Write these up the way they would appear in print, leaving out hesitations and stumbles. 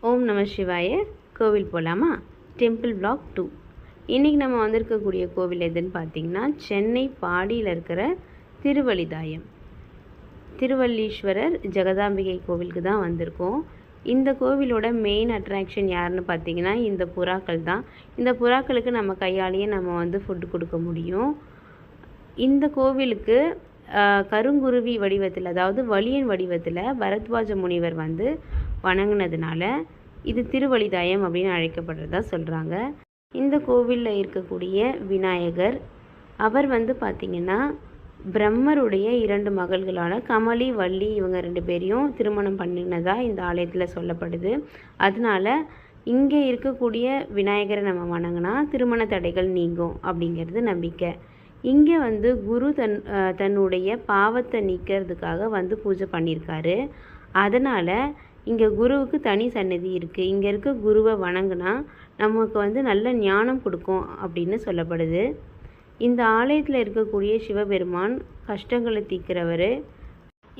ஓம் நம சிவாய. கோவில் போகலாமா? Temple block 2. இன்றைக்கி நம்ம வந்திருக்கக்கூடிய கோவில் எதுன்னு பார்த்திங்கன்னா, சென்னை பாடியில் இருக்கிற திருவழிதாயம் திருவள்ளீஸ்வரர் ஜெகதாம்பிகை கோவிலுக்கு தான் வந்திருக்கோம். இந்த கோவிலோட மெயின் அட்ராக்ஷன் யாருன்னு பார்த்திங்கன்னா, இந்த புறாக்கள் தான். இந்த புறாக்களுக்கு நம்ம கையாலேயே நம்ம ஃபுட்டு கொடுக்க முடியும். இந்த கோவிலுக்கு கருங்குருவி வடிவத்தில், அதாவது வலியன் வடிவத்தில் பரத்வாஜ முனிவர் வணங்கினதுனால இது திருவழிதாயம் அப்படின்னு அழைக்கப்படுறதா சொல்கிறாங்க. இந்த கோவிலில் இருக்கக்கூடிய விநாயகர், அவர் பார்த்திங்கன்னா பிரம்மருடைய 2 மகள்களான கமலி, வள்ளி, இவங்க 2 பேரையும் திருமணம் பண்ணினதாக இந்த ஆலயத்தில் சொல்லப்படுது. அதனால இங்கே இருக்கக்கூடிய விநாயகரை நம்ம வணங்கினா திருமண தடைகள் நீங்கும் அப்படிங்கிறது நம்பிக்கை. இங்கே குரு தன்னுடைய பாவத்தை நீக்கிறதுக்காக பூஜை பண்ணியிருக்காரு. அதனால் இங்கே குருவுக்கு தனி சன்னதி இருக்குது. இங்கே இருக்க குருவை வணங்கினா நமக்கு நல்ல ஞானம் கொடுக்கும் அப்படின்னு சொல்லப்படுது. இந்த ஆலயத்தில் இருக்கக்கூடிய சிவபெருமான் கஷ்டங்களை தீர்க்கிறவர்.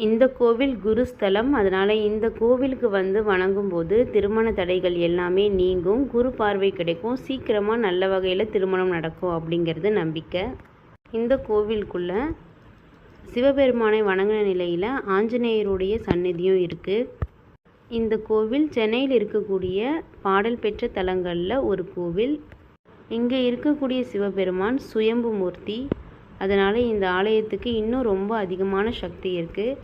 இந்த கோவில் குருஸ்தலம். அதனால் இந்த கோவிலுக்கு வணங்கும்போது திருமண தடைகள் எல்லாமே நீங்கும், குரு பார்வை கிடைக்கும், சீக்கிரமாக நல்ல வகையில் திருமணம் நடக்கும் அப்படிங்கிறது நம்பிக்கை. இந்த கோவிலுக்குள்ளே சிவபெருமானை வணங்கின நிலையில் ஆஞ்சநேயருடைய சந்நிதியும் இருக்குது. இந்த கோவில் சென்னையில் இருக்கக்கூடிய பாடல் பெற்ற தலங்களில் ஒரு கோவில். இங்கே இருக்கக்கூடிய சிவபெருமான் சுயம்பு மூர்த்தி. அதனால் இந்த ஆலயத்துக்கு இன்னும் ரொம்ப அதிகமான சக்தி இருக்குது.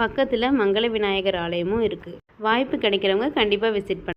பக்கத்தில் மங்கள விநாயகர் ஆலயமும் இருக்குது. வாய்ப்பு கிடைக்கிறவங்க கண்டிப்பாக விசிட் பண்ணுங்கள்.